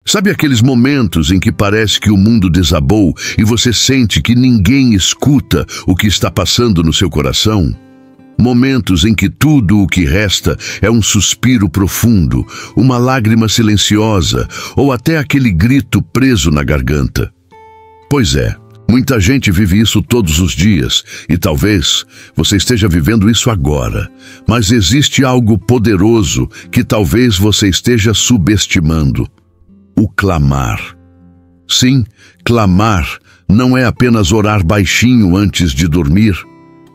Sabe aqueles momentos em que parece que o mundo desabou e você sente que ninguém escuta o que está passando no seu coração? Momentos em que tudo o que resta é um suspiro profundo, uma lágrima silenciosa ou até aquele grito preso na garganta. Pois é, muita gente vive isso todos os dias e talvez você esteja vivendo isso agora. Mas existe algo poderoso que talvez você esteja subestimando: o clamar. Sim, clamar não é apenas orar baixinho antes de dormir.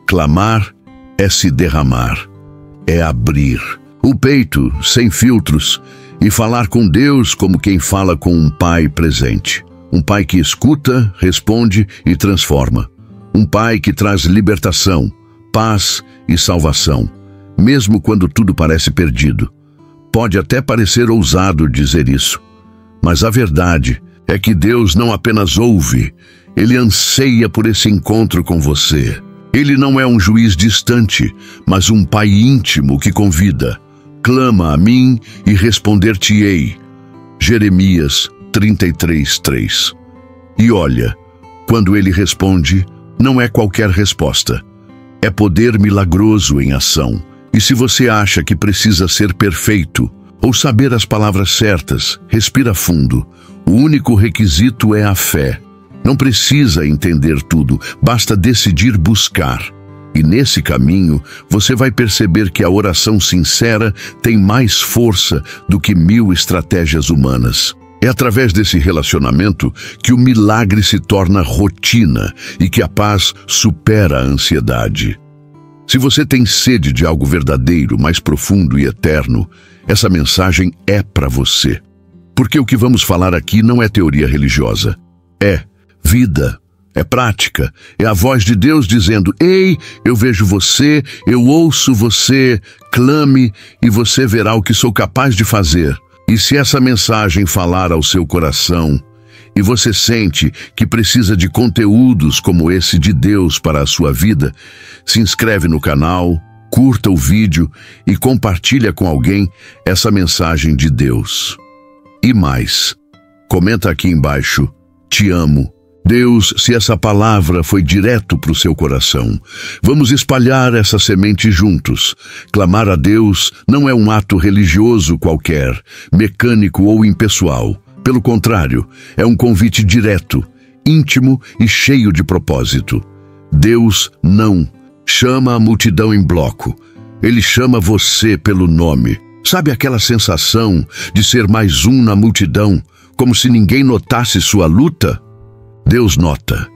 Clamar é se derramar, é abrir o peito sem filtros e falar com Deus como quem fala com um pai presente. Um pai que escuta, responde e transforma. Um pai que traz libertação, paz e salvação, mesmo quando tudo parece perdido. Pode até parecer ousado dizer isso, mas a verdade é que Deus não apenas ouve, Ele anseia por esse encontro com você. Ele não é um juiz distante, mas um pai íntimo que convida. Clama a mim e responder-te-ei. Jeremias 33:3. E olha, quando ele responde, não é qualquer resposta. É poder milagroso em ação. E se você acha que precisa ser perfeito ou saber as palavras certas, respira fundo. O único requisito é a fé. Não precisa entender tudo, basta decidir buscar. E nesse caminho, você vai perceber que a oração sincera tem mais força do que 1000 estratégias humanas. É através desse relacionamento que o milagre se torna rotina e que a paz supera a ansiedade. Se você tem sede de algo verdadeiro, mais profundo e eterno, essa mensagem é para você. Porque o que vamos falar aqui não é teoria religiosa. É vida, é prática, é a voz de Deus dizendo: ei, eu vejo você, eu ouço você, clame e você verá o que sou capaz de fazer. E se essa mensagem falar ao seu coração e você sente que precisa de conteúdos como esse de Deus para a sua vida, se inscreve no canal, curta o vídeo e compartilha com alguém essa mensagem de Deus. E mais, comenta aqui embaixo: te amo. Deus, se essa palavra foi direto para o seu coração, vamos espalhar essa semente juntos. Clamar a Deus não é um ato religioso qualquer, mecânico ou impessoal. Pelo contrário, é um convite direto, íntimo e cheio de propósito. Deus não chama a multidão em bloco. Ele chama você pelo nome. Sabe aquela sensação de ser mais um na multidão, como se ninguém notasse sua luta? Deus nota,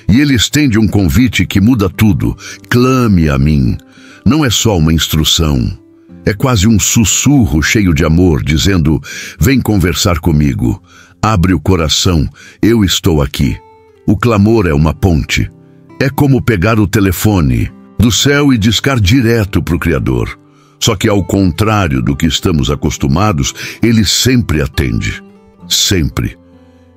e Ele estende um convite que muda tudo. Clame a mim. Não é só uma instrução, é quase um sussurro cheio de amor, dizendo: vem conversar comigo, abre o coração, eu estou aqui. O clamor é uma ponte. É como pegar o telefone do céu e discar direto para o Criador. Só que ao contrário do que estamos acostumados, Ele sempre atende. Sempre.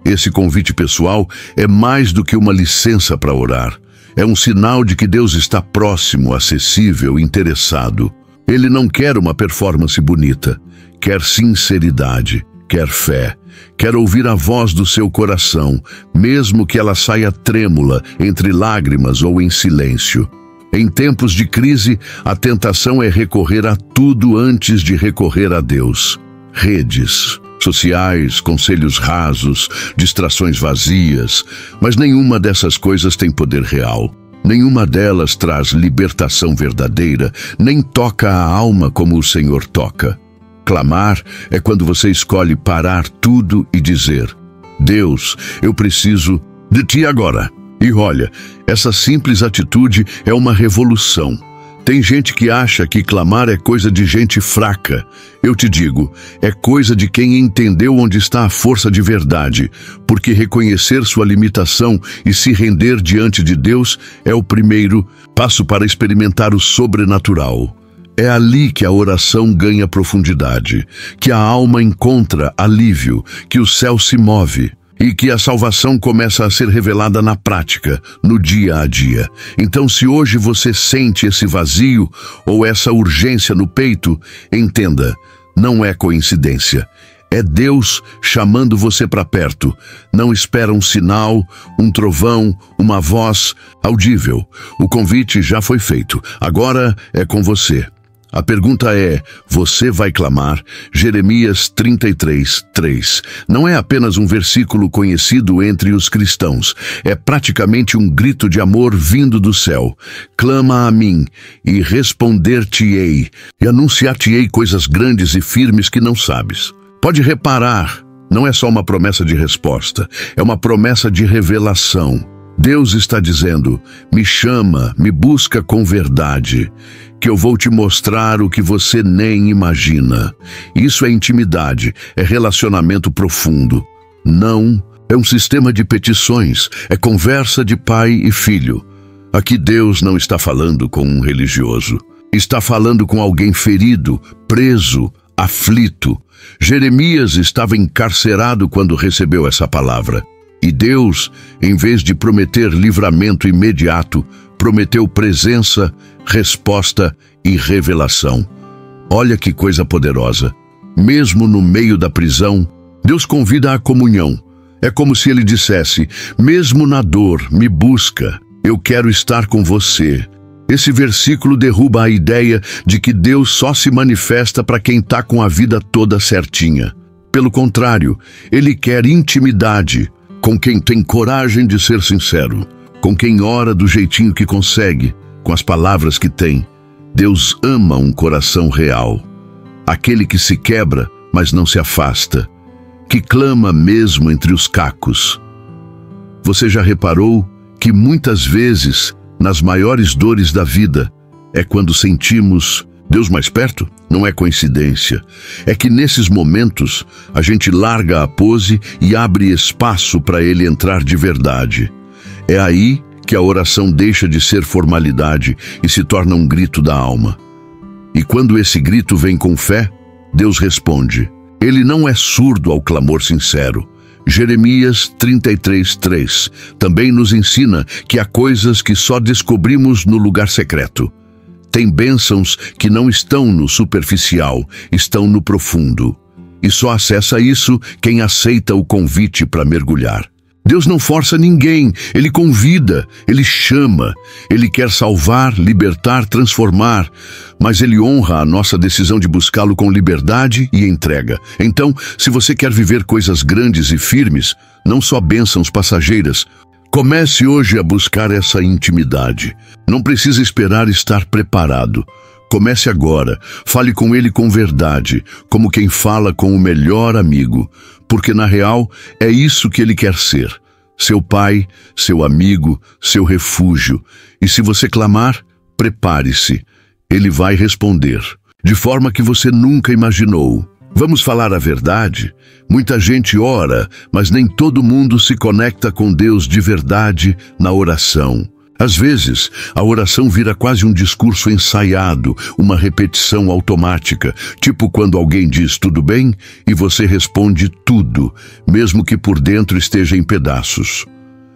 Esse convite pessoal é mais do que uma licença para orar. É um sinal de que Deus está próximo, acessível, interessado. Ele não quer uma performance bonita, quer sinceridade, quer fé, quer ouvir a voz do seu coração, mesmo que ela saia trêmula, entre lágrimas ou em silêncio. Em tempos de crise, a tentação é recorrer a tudo antes de recorrer a Deus. Redes sociais, conselhos rasos, distrações vazias, mas nenhuma dessas coisas tem poder real. Nenhuma delas traz libertação verdadeira, nem toca a alma como o Senhor toca. Clamar é quando você escolhe parar tudo e dizer: Deus, eu preciso de Ti agora. E olha, essa simples atitude é uma revolução. Tem gente que acha que clamar é coisa de gente fraca. Eu te digo, é coisa de quem entendeu onde está a força de verdade, porque reconhecer sua limitação e se render diante de Deus é o primeiro passo para experimentar o sobrenatural. É ali que a oração ganha profundidade, que a alma encontra alívio, que o céu se move e que a salvação começa a ser revelada na prática, no dia a dia. Então, se hoje você sente esse vazio ou essa urgência no peito, entenda, não é coincidência. É Deus chamando você para perto. Não espera um sinal, um trovão, uma voz audível. O convite já foi feito. Agora é com você. A pergunta é, você vai clamar? Jeremias 33:3. Não é apenas um versículo conhecido entre os cristãos. É praticamente um grito de amor vindo do céu. Clama a mim e responder-te-ei, e anunciar-te-ei coisas grandes e firmes que não sabes. Pode reparar, não é só uma promessa de resposta, é uma promessa de revelação. Deus está dizendo, me chama, me busca com verdade, que eu vou te mostrar o que você nem imagina. Isso é intimidade, é relacionamento profundo. Não é um sistema de petições, é conversa de pai e filho. Aqui Deus não está falando com um religioso, está falando com alguém ferido, preso, aflito. Jeremias estava encarcerado quando recebeu essa palavra. E Deus, em vez de prometer livramento imediato, prometeu presença, resposta e revelação. Olha que coisa poderosa. Mesmo no meio da prisão, Deus convida à comunhão. É como se ele dissesse, mesmo na dor, me busca, eu quero estar com você. Esse versículo derruba a ideia de que Deus só se manifesta para quem está com a vida toda certinha. Pelo contrário, ele quer intimidade com quem tem coragem de ser sincero, com quem ora do jeitinho que consegue, com as palavras que tem. Deus ama um coração real, aquele que se quebra, mas não se afasta, que clama mesmo entre os cacos. Você já reparou que muitas vezes, nas maiores dores da vida, é quando sentimos Deus mais perto? Não é coincidência. É que nesses momentos a gente larga a pose e abre espaço para ele entrar de verdade. É aí que a oração deixa de ser formalidade e se torna um grito da alma. E quando esse grito vem com fé, Deus responde. Ele não é surdo ao clamor sincero. Jeremias 33:3 também nos ensina que há coisas que só descobrimos no lugar secreto. Tem bênçãos que não estão no superficial, estão no profundo. E só acessa isso quem aceita o convite para mergulhar. Deus não força ninguém, Ele convida, Ele chama, Ele quer salvar, libertar, transformar, mas Ele honra a nossa decisão de buscá-lo com liberdade e entrega. Então, se você quer viver coisas grandes e firmes, não só bênçãos passageiras, comece hoje a buscar essa intimidade. Não precisa esperar estar preparado. Comece agora, fale com ele com verdade, como quem fala com o melhor amigo, porque na real é isso que ele quer ser. Seu pai, seu amigo, seu refúgio. E se você clamar, prepare-se. Ele vai responder, de forma que você nunca imaginou. Vamos falar a verdade? Muita gente ora, mas nem todo mundo se conecta com Deus de verdade na oração. Às vezes, a oração vira quase um discurso ensaiado, uma repetição automática, tipo quando alguém diz tudo bem e você responde tudo, mesmo que por dentro esteja em pedaços.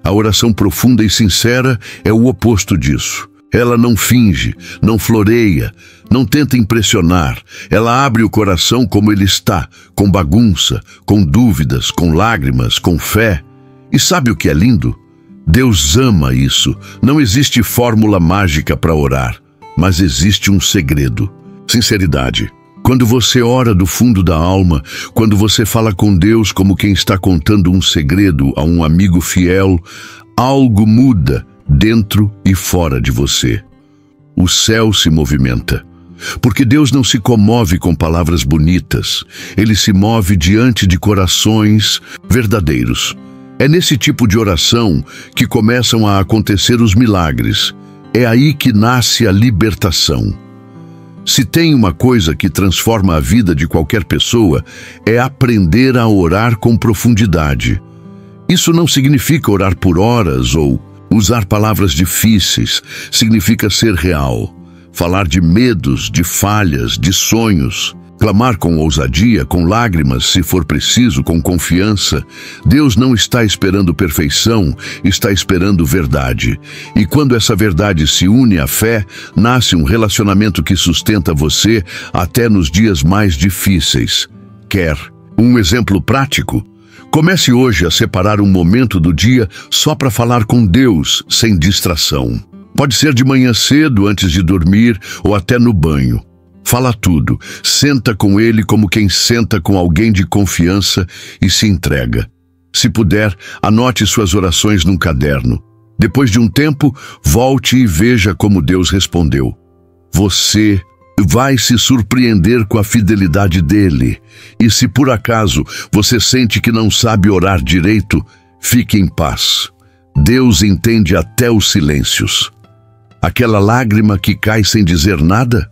A oração profunda e sincera é o oposto disso. Ela não finge, não floreia, não tenta impressionar. Ela abre o coração como ele está, com bagunça, com dúvidas, com lágrimas, com fé. E sabe o que é lindo? Deus ama isso. Não existe fórmula mágica para orar, mas existe um segredo: sinceridade. Quando você ora do fundo da alma, quando você fala com Deus como quem está contando um segredo a um amigo fiel, algo muda dentro e fora de você. O céu se movimenta. Porque Deus não se comove com palavras bonitas. Ele se move diante de corações verdadeiros. É nesse tipo de oração que começam a acontecer os milagres. É aí que nasce a libertação. Se tem uma coisa que transforma a vida de qualquer pessoa, é aprender a orar com profundidade. Isso não significa orar por horas ou usar palavras difíceis. Significa ser real. Falar de medos, de falhas, de sonhos. Clamar com ousadia, com lágrimas, se for preciso, com confiança. Deus não está esperando perfeição, está esperando verdade. E quando essa verdade se une à fé, nasce um relacionamento que sustenta você até nos dias mais difíceis. Quer Um exemplo prático: comece hoje a separar um momento do dia só para falar com Deus, sem distração. Pode ser de manhã cedo, antes de dormir, ou até no banho. Fala tudo, senta com Ele como quem senta com alguém de confiança e se entrega. Se puder, anote suas orações num caderno. Depois de um tempo, volte e veja como Deus respondeu. Você vai se surpreender com a fidelidade dele. E se por acaso você sente que não sabe orar direito, fique em paz. Deus entende até os silêncios. Aquela lágrima que cai sem dizer nada,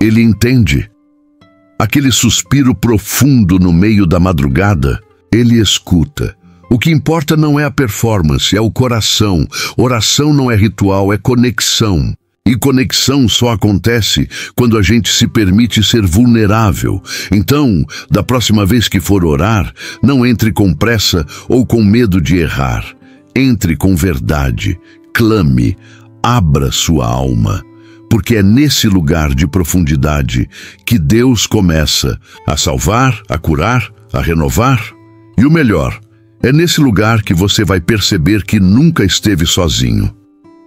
Ele entende. Aquele suspiro profundo no meio da madrugada, Ele escuta. O que importa não é a performance, é o coração. Oração não é ritual, é conexão. E conexão só acontece quando a gente se permite ser vulnerável. Então, da próxima vez que for orar, não entre com pressa ou com medo de errar. Entre com verdade, clame, abra sua alma. Porque é nesse lugar de profundidade que Deus começa a salvar, a curar, a renovar. E o melhor, é nesse lugar que você vai perceber que nunca esteve sozinho.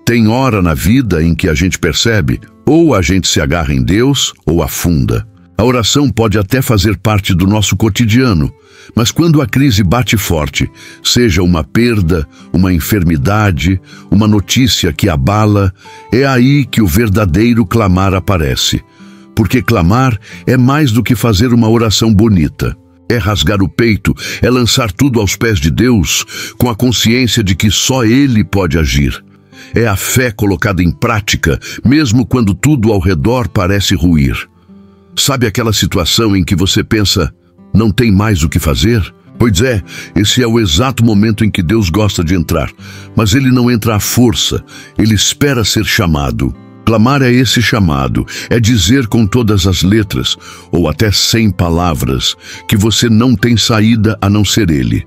Tem hora na vida em que a gente percebe, ou a gente se agarra em Deus, ou afunda. A oração pode até fazer parte do nosso cotidiano, mas quando a crise bate forte, seja uma perda, uma enfermidade, uma notícia que abala, é aí que o verdadeiro clamar aparece. Porque clamar é mais do que fazer uma oração bonita. É rasgar o peito, é lançar tudo aos pés de Deus, com a consciência de que só Ele pode agir. É a fé colocada em prática, mesmo quando tudo ao redor parece ruir. Sabe aquela situação em que você pensa, não tem mais o que fazer? Pois é, esse é o exato momento em que Deus gosta de entrar. Mas Ele não entra à força, Ele espera ser chamado. Clamar é esse chamado, é dizer com todas as letras, ou até 100 palavras, que você não tem saída a não ser Ele.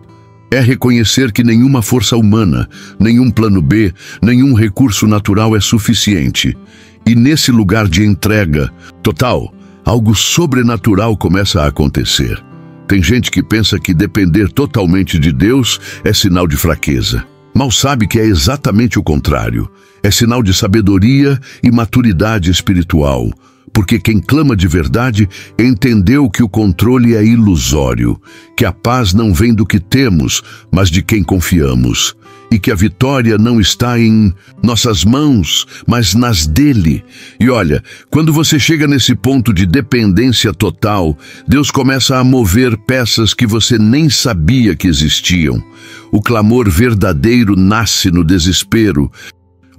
É reconhecer que nenhuma força humana, nenhum plano B, nenhum recurso natural é suficiente. E nesse lugar de entrega total, algo sobrenatural começa a acontecer. Tem gente que pensa que depender totalmente de Deus é sinal de fraqueza. Mal sabe que é exatamente o contrário. É sinal de sabedoria e maturidade espiritual. Porque quem clama de verdade entendeu que o controle é ilusório, que a paz não vem do que temos, mas de quem confiamos, e que a vitória não está em nossas mãos, mas nas dele. E olha, quando você chega nesse ponto de dependência total, Deus começa a mover peças que você nem sabia que existiam. O clamor verdadeiro nasce no desespero,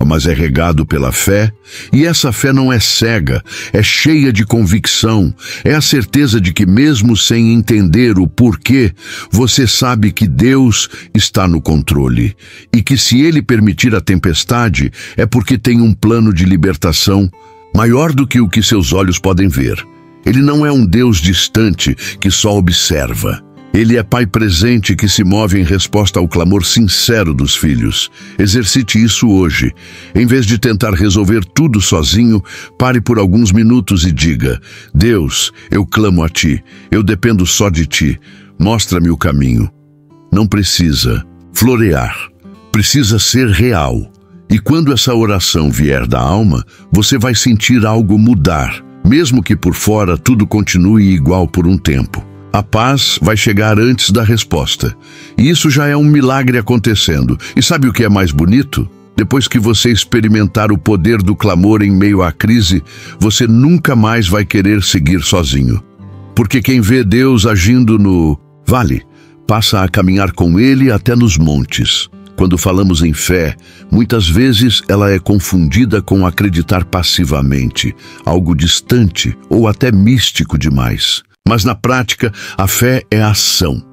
mas é regado pela fé, e essa fé não é cega, é cheia de convicção, é a certeza de que mesmo sem entender o porquê, você sabe que Deus está no controle, e que se Ele permitir a tempestade, é porque tem um plano de libertação maior do que o que seus olhos podem ver. Ele não é um Deus distante que só observa. Ele é Pai presente que se move em resposta ao clamor sincero dos filhos. Exercite isso hoje. Em vez de tentar resolver tudo sozinho, pare por alguns minutos e diga: Deus, eu clamo a Ti, eu dependo só de Ti. Mostra-me o caminho. Não precisa florear, precisa ser real. E quando essa oração vier da alma, você vai sentir algo mudar, mesmo que por fora tudo continue igual por um tempo. A paz vai chegar antes da resposta. E isso já é um milagre acontecendo. E sabe o que é mais bonito? Depois que você experimentar o poder do clamor em meio à crise, você nunca mais vai querer seguir sozinho. Porque quem vê Deus agindo no vale, passa a caminhar com Ele até nos montes. Quando falamos em fé, muitas vezes ela é confundida com acreditar passivamente, algo distante ou até místico demais. Mas na prática, a fé é ação.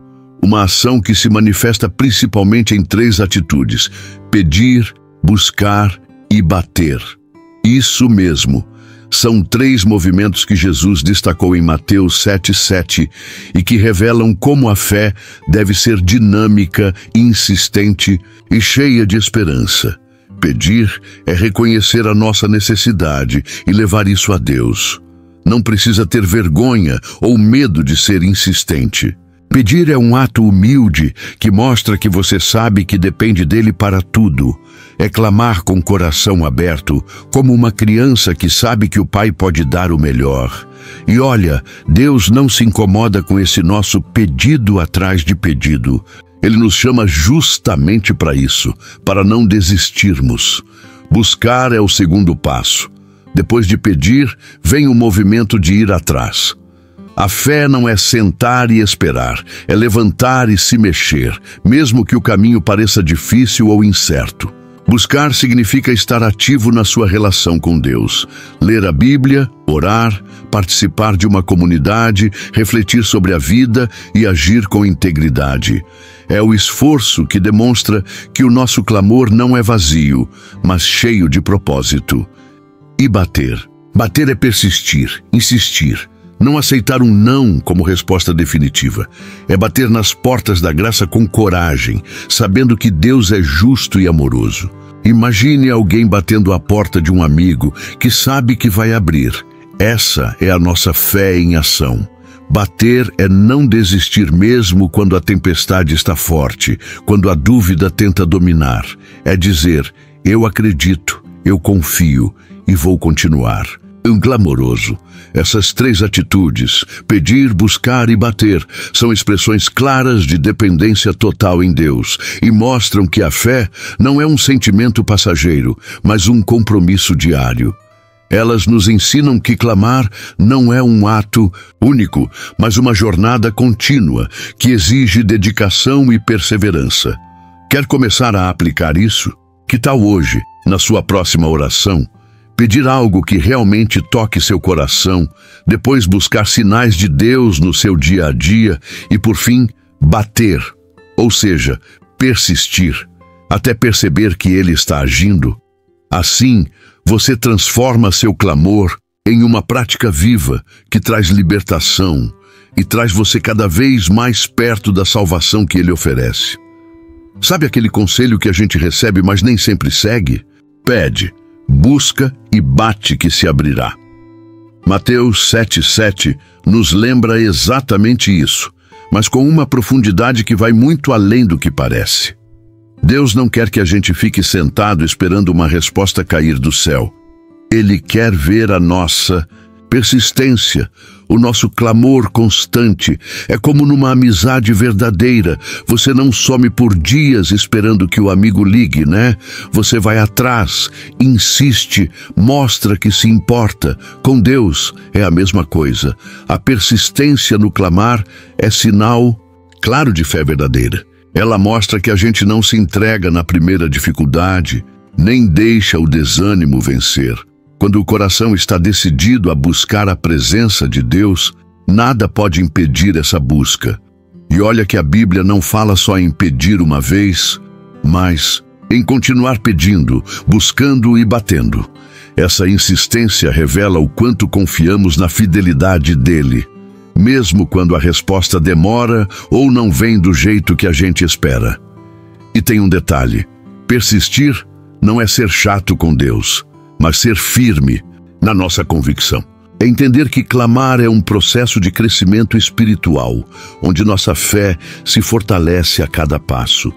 Uma ação que se manifesta principalmente em 3 atitudes: pedir, buscar e bater. Isso mesmo. São 3 movimentos que Jesus destacou em Mateus 7,7 e que revelam como a fé deve ser dinâmica, insistente e cheia de esperança. Pedir é reconhecer a nossa necessidade e levar isso a Deus. Não precisa ter vergonha ou medo de ser insistente. Pedir é um ato humilde que mostra que você sabe que depende dele para tudo. É clamar com o coração aberto, como uma criança que sabe que o pai pode dar o melhor. E olha, Deus não se incomoda com esse nosso pedido atrás de pedido. Ele nos chama justamente para isso, para não desistirmos. Buscar é o segundo passo. Depois de pedir, vem o movimento de ir atrás. A fé não é sentar e esperar, é levantar e se mexer, mesmo que o caminho pareça difícil ou incerto. Buscar significa estar ativo na sua relação com Deus. Ler a Bíblia, orar, participar de uma comunidade, refletir sobre a vida e agir com integridade. É o esforço que demonstra que o nosso clamor não é vazio, mas cheio de propósito. E bater. Bater é persistir, insistir. Não aceitar um não como resposta definitiva. É bater nas portas da graça com coragem, sabendo que Deus é justo e amoroso. Imagine alguém batendo a porta de um amigo que sabe que vai abrir. Essa é a nossa fé em ação. Bater é não desistir mesmo quando a tempestade está forte, quando a dúvida tenta dominar. É dizer, eu acredito, eu confio e vou continuar. Clamoroso. Essas três atitudes, pedir, buscar e bater, são expressões claras de dependência total em Deus e mostram que a fé não é um sentimento passageiro, mas um compromisso diário. Elas nos ensinam que clamar não é um ato único, mas uma jornada contínua que exige dedicação e perseverança. Quer começar a aplicar isso? Que tal hoje, na sua próxima oração, pedir algo que realmente toque seu coração, depois buscar sinais de Deus no seu dia a dia e, por fim, bater, ou seja, persistir, até perceber que Ele está agindo? Assim, você transforma seu clamor em uma prática viva que traz libertação e traz você cada vez mais perto da salvação que Ele oferece. Sabe aquele conselho que a gente recebe, mas nem sempre segue? Pede, busca e bate que se abrirá. Mateus 7,7 nos lembra exatamente isso, mas com uma profundidade que vai muito além do que parece. Deus não quer que a gente fique sentado esperando uma resposta cair do céu. Ele quer ver a nossa persistência, o nosso clamor constante. É como numa amizade verdadeira. Você não some por dias esperando que o amigo ligue, né? Você vai atrás, insiste, mostra que se importa. Com Deus é a mesma coisa. A persistência no clamar é sinal claro de fé verdadeira. Ela mostra que a gente não se entrega na primeira dificuldade, nem deixa o desânimo vencer. Quando o coração está decidido a buscar a presença de Deus, nada pode impedir essa busca. E olha que a Bíblia não fala só em pedir uma vez, mas em continuar pedindo, buscando e batendo. Essa insistência revela o quanto confiamos na fidelidade dele, mesmo quando a resposta demora ou não vem do jeito que a gente espera. E tem um detalhe: persistir não é ser chato com Deus, mas ser firme na nossa convicção. É entender que clamar é um processo de crescimento espiritual, onde nossa fé se fortalece a cada passo.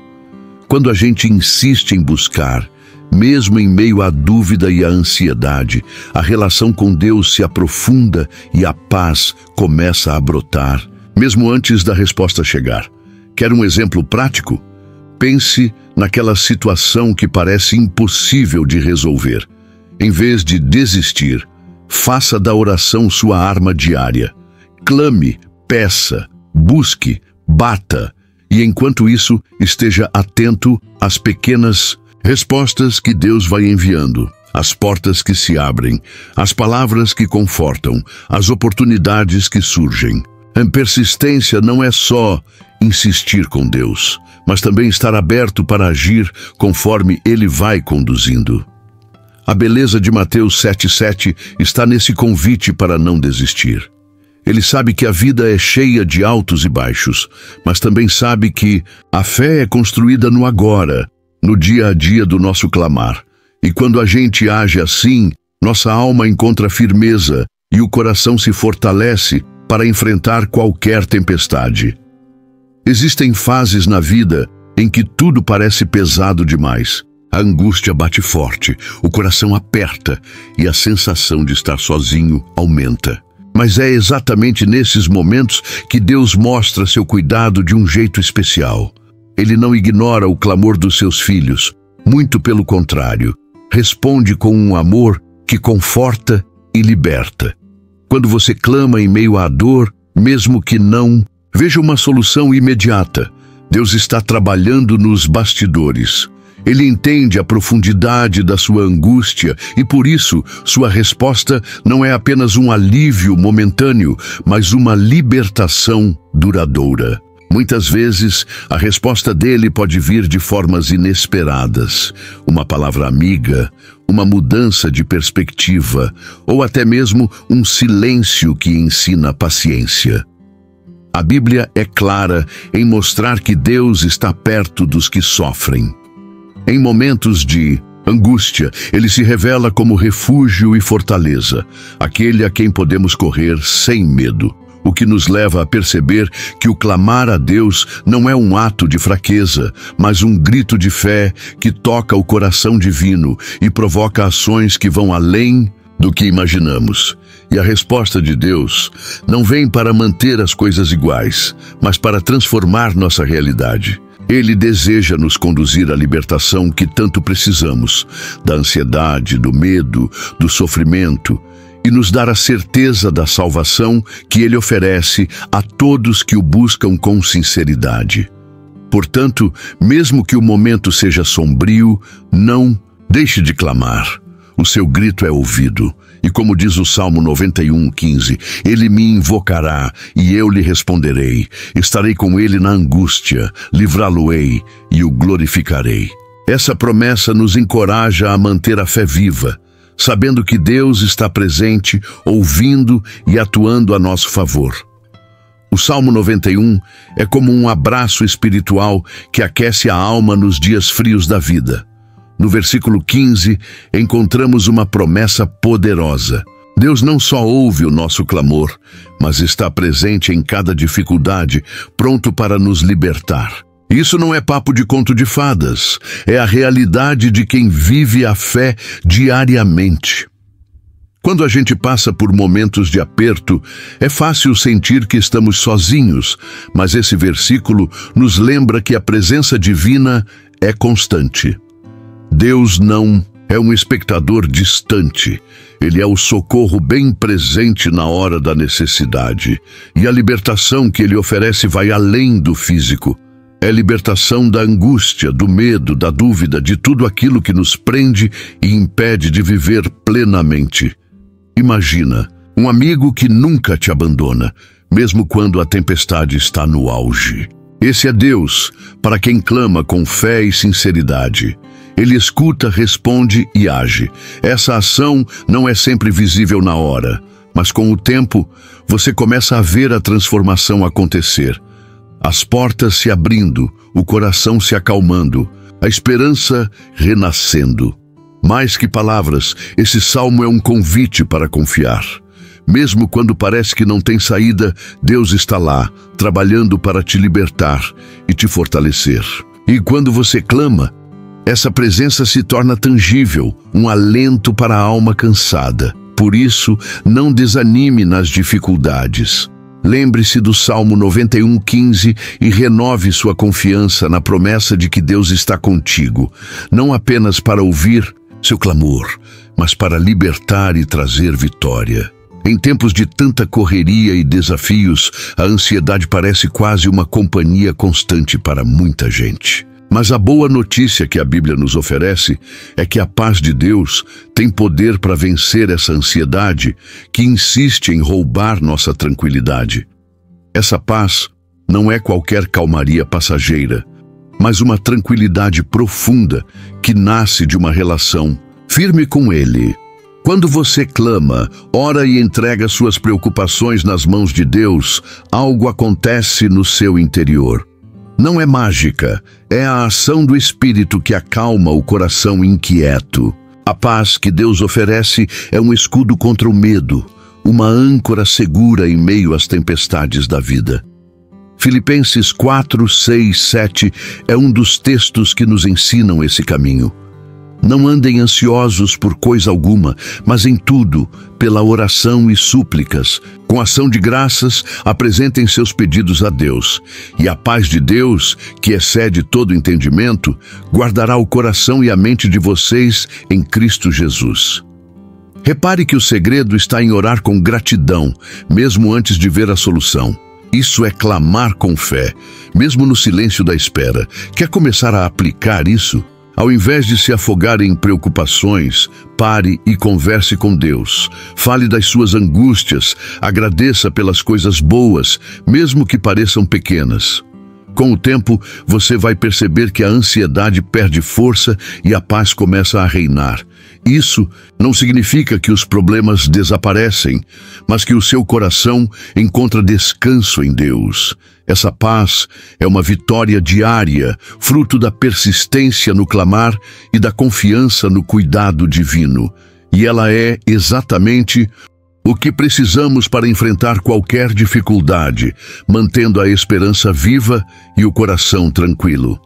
Quando a gente insiste em buscar, mesmo em meio à dúvida e à ansiedade, a relação com Deus se aprofunda e a paz começa a brotar, mesmo antes da resposta chegar. Quer um exemplo prático? Pense naquela situação que parece impossível de resolver. Em vez de desistir, faça da oração sua arma diária. Clame, peça, busque, bata, e enquanto isso, esteja atento às pequenas respostas que Deus vai enviando, as portas que se abrem, as palavras que confortam, as oportunidades que surgem. A persistência não é só insistir com Deus, mas também estar aberto para agir conforme Ele vai conduzindo. A beleza de Mateus 7,7 está nesse convite para não desistir. Ele sabe que a vida é cheia de altos e baixos, mas também sabe que a fé é construída no agora, no dia a dia do nosso clamar. E quando a gente age assim, nossa alma encontra firmeza e o coração se fortalece para enfrentar qualquer tempestade. Existem fases na vida em que tudo parece pesado demais. A angústia bate forte, o coração aperta e a sensação de estar sozinho aumenta. Mas é exatamente nesses momentos que Deus mostra seu cuidado de um jeito especial. Ele não ignora o clamor dos seus filhos, muito pelo contrário. Responde com um amor que conforta e liberta. Quando você clama em meio à dor, mesmo que não veja uma solução imediata, Deus está trabalhando nos bastidores. Ele entende a profundidade da sua angústia e, por isso, sua resposta não é apenas um alívio momentâneo, mas uma libertação duradoura. Muitas vezes, a resposta dele pode vir de formas inesperadas. Uma palavra amiga, uma mudança de perspectiva, ou até mesmo um silêncio que ensina paciência. A Bíblia é clara em mostrar que Deus está perto dos que sofrem. Em momentos de angústia, ele se revela como refúgio e fortaleza, aquele a quem podemos correr sem medo. O que nos leva a perceber que o clamar a Deus não é um ato de fraqueza, mas um grito de fé que toca o coração divino e provoca ações que vão além do que imaginamos. E a resposta de Deus não vem para manter as coisas iguais, mas para transformar nossa realidade. Ele deseja nos conduzir à libertação que tanto precisamos, da ansiedade, do medo, do sofrimento, e nos dar a certeza da salvação que Ele oferece a todos que o buscam com sinceridade. Portanto, mesmo que o momento seja sombrio, não deixe de clamar. O seu grito é ouvido. E como diz o Salmo 91:15, Ele me invocará e eu lhe responderei. Estarei com ele na angústia, livrá-lo-ei e o glorificarei. Essa promessa nos encoraja a manter a fé viva, sabendo que Deus está presente, ouvindo e atuando a nosso favor. O Salmo 91 é como um abraço espiritual que aquece a alma nos dias frios da vida. No versículo 15, encontramos uma promessa poderosa. Deus não só ouve o nosso clamor, mas está presente em cada dificuldade, pronto para nos libertar. Isso não é papo de conto de fadas, é a realidade de quem vive a fé diariamente. Quando a gente passa por momentos de aperto, é fácil sentir que estamos sozinhos, mas esse versículo nos lembra que a presença divina é constante. Deus não é um espectador distante. Ele é o socorro bem presente na hora da necessidade. E a libertação que Ele oferece vai além do físico. É libertação da angústia, do medo, da dúvida, de tudo aquilo que nos prende e impede de viver plenamente. Imagina, um amigo que nunca te abandona, mesmo quando a tempestade está no auge. Esse é Deus, para quem clama com fé e sinceridade. Ele escuta, responde e age. Essa ação não é sempre visível na hora, mas com o tempo, você começa a ver a transformação acontecer. As portas se abrindo, o coração se acalmando, a esperança renascendo. Mais que palavras, esse salmo é um convite para confiar. Mesmo quando parece que não tem saída, Deus está lá, trabalhando para te libertar e te fortalecer. E quando você clama, essa presença se torna tangível, um alento para a alma cansada. Por isso, não desanime nas dificuldades. Lembre-se do Salmo 91:15 e renove sua confiança na promessa de que Deus está contigo, não apenas para ouvir seu clamor, mas para libertar e trazer vitória. Em tempos de tanta correria e desafios, a ansiedade parece quase uma companhia constante para muita gente. Mas a boa notícia que a Bíblia nos oferece é que a paz de Deus tem poder para vencer essa ansiedade que insiste em roubar nossa tranquilidade. Essa paz não é qualquer calmaria passageira, mas uma tranquilidade profunda que nasce de uma relação firme com Ele. Quando você clama, ora e entrega suas preocupações nas mãos de Deus, algo acontece no seu interior. Não é mágica, é a ação do Espírito que acalma o coração inquieto. A paz que Deus oferece é um escudo contra o medo, uma âncora segura em meio às tempestades da vida. Filipenses 4, 6, 7 é um dos textos que nos ensinam esse caminho. Não andem ansiosos por coisa alguma, mas em tudo, pela oração e súplicas, com ação de graças, apresentem seus pedidos a Deus. E a paz de Deus, que excede todo entendimento, guardará o coração e a mente de vocês em Cristo Jesus. Repare que o segredo está em orar com gratidão, mesmo antes de ver a solução. Isso é clamar com fé, mesmo no silêncio da espera. Quer começar a aplicar isso? Ao invés de se afogar em preocupações, pare e converse com Deus. Fale das suas angústias, agradeça pelas coisas boas, mesmo que pareçam pequenas. Com o tempo, você vai perceber que a ansiedade perde força e a paz começa a reinar. Isso não significa que os problemas desaparecem, mas que o seu coração encontra descanso em Deus. Essa paz é uma vitória diária, fruto da persistência no clamar e da confiança no cuidado divino. E ela é exatamente o que precisamos para enfrentar qualquer dificuldade, mantendo a esperança viva e o coração tranquilo.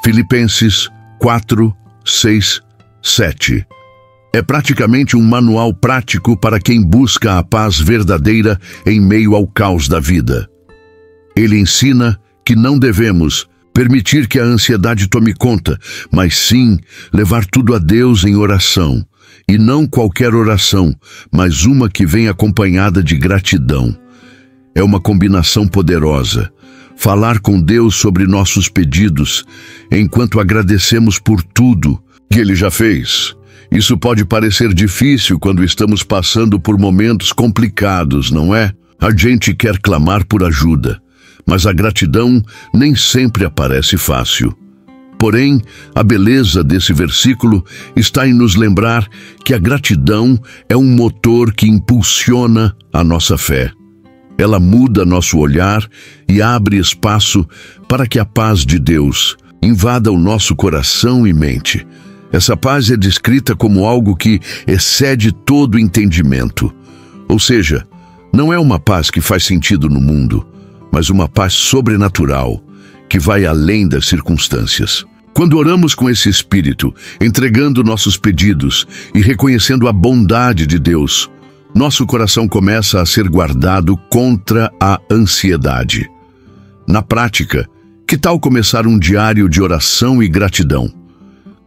Filipenses 4, 6, 7. É praticamente um manual prático para quem busca a paz verdadeira em meio ao caos da vida. Ele ensina que não devemos permitir que a ansiedade tome conta, mas sim levar tudo a Deus em oração. E não qualquer oração, mas uma que vem acompanhada de gratidão. É uma combinação poderosa. Falar com Deus sobre nossos pedidos, enquanto agradecemos por tudo que Ele já fez. Isso pode parecer difícil quando estamos passando por momentos complicados, não é? A gente quer clamar por ajuda, mas a gratidão nem sempre aparece fácil. Porém, a beleza desse versículo está em nos lembrar que a gratidão é um motor que impulsiona a nossa fé. Ela muda nosso olhar e abre espaço para que a paz de Deus invada o nosso coração e mente. Essa paz é descrita como algo que excede todo entendimento. Ou seja, não é uma paz que faz sentido no mundo, mas uma paz sobrenatural, que vai além das circunstâncias. Quando oramos com esse espírito, entregando nossos pedidos e reconhecendo a bondade de Deus, nosso coração começa a ser guardado contra a ansiedade. Na prática, que tal começar um diário de oração e gratidão?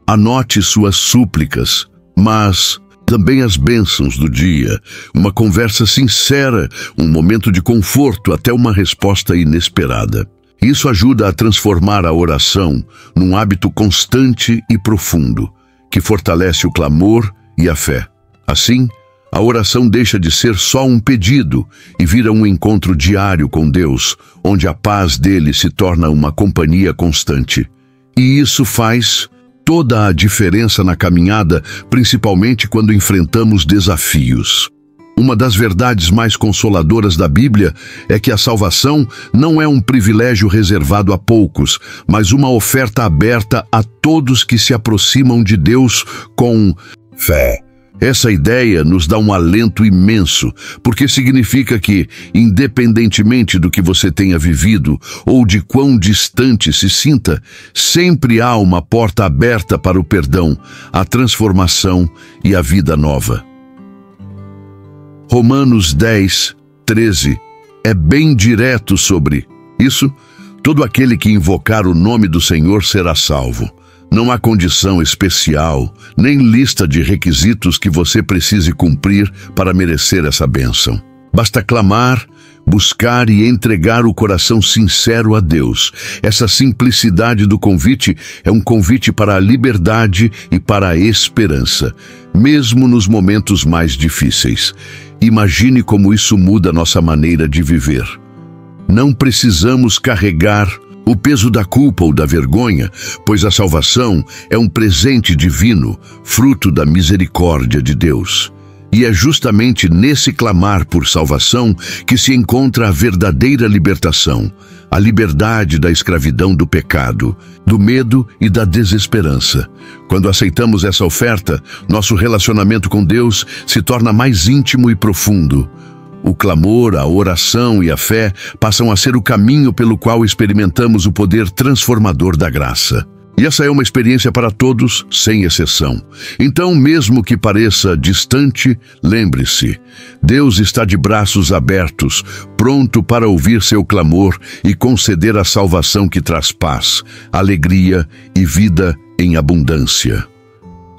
Anote suas súplicas, mas também as bênçãos do dia, uma conversa sincera, um momento de conforto até uma resposta inesperada. Isso ajuda a transformar a oração num hábito constante e profundo, que fortalece o clamor e a fé. Assim, a oração deixa de ser só um pedido e vira um encontro diário com Deus, onde a paz dele se torna uma companhia constante. E isso faz toda a diferença na caminhada, principalmente quando enfrentamos desafios. Uma das verdades mais consoladoras da Bíblia é que a salvação não é um privilégio reservado a poucos, mas uma oferta aberta a todos que se aproximam de Deus com fé. Essa ideia nos dá um alento imenso, porque significa que, independentemente do que você tenha vivido ou de quão distante se sinta, sempre há uma porta aberta para o perdão, a transformação e a vida nova. Romanos 10, 13 é bem direto sobre isso. Todo aquele que invocar o nome do Senhor será salvo. Não há condição especial, nem lista de requisitos que você precise cumprir para merecer essa bênção. Basta clamar, buscar e entregar o coração sincero a Deus. Essa simplicidade do convite é um convite para a liberdade e para a esperança, mesmo nos momentos mais difíceis. Imagine como isso muda nossa maneira de viver. Não precisamos carregar o peso da culpa ou da vergonha, pois a salvação é um presente divino, fruto da misericórdia de Deus. E é justamente nesse clamar por salvação que se encontra a verdadeira libertação, a liberdade da escravidão do pecado, do medo e da desesperança. Quando aceitamos essa oferta, nosso relacionamento com Deus se torna mais íntimo e profundo. O clamor, a oração e a fé passam a ser o caminho pelo qual experimentamos o poder transformador da graça. E essa é uma experiência para todos, sem exceção. Então, mesmo que pareça distante, lembre-se, Deus está de braços abertos, pronto para ouvir seu clamor e conceder a salvação que traz paz, alegria e vida em abundância.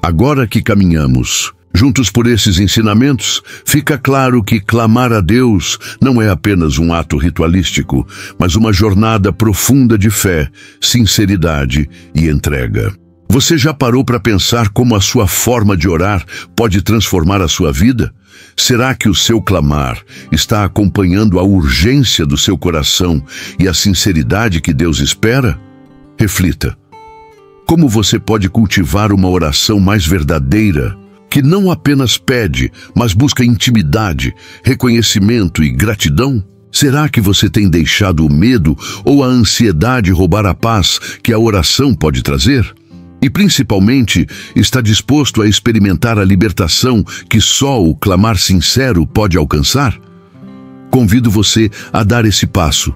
Agora que caminhamos juntos por esses ensinamentos, fica claro que clamar a Deus não é apenas um ato ritualístico, mas uma jornada profunda de fé, sinceridade e entrega. Você já parou para pensar como a sua forma de orar pode transformar a sua vida? Será que o seu clamar está acompanhando a urgência do seu coração e a sinceridade que Deus espera? Reflita. Como você pode cultivar uma oração mais verdadeira, que não apenas pede, mas busca intimidade, reconhecimento e gratidão? Será que você tem deixado o medo ou a ansiedade roubar a paz que a oração pode trazer? E principalmente, está disposto a experimentar a libertação que só o clamar sincero pode alcançar? Convido você a dar esse passo,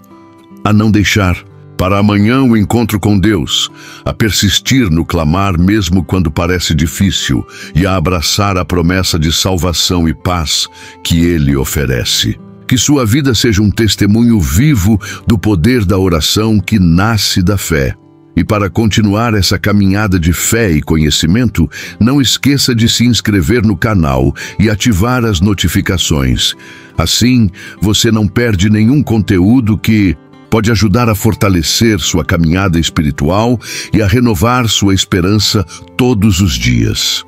a não deixar para amanhã o encontro com Deus, a persistir no clamar mesmo quando parece difícil e a abraçar a promessa de salvação e paz que Ele oferece. Que sua vida seja um testemunho vivo do poder da oração que nasce da fé. E para continuar essa caminhada de fé e conhecimento, não esqueça de se inscrever no canal e ativar as notificações. Assim, você não perde nenhum conteúdo que pode ajudar a fortalecer sua caminhada espiritual e a renovar sua esperança todos os dias.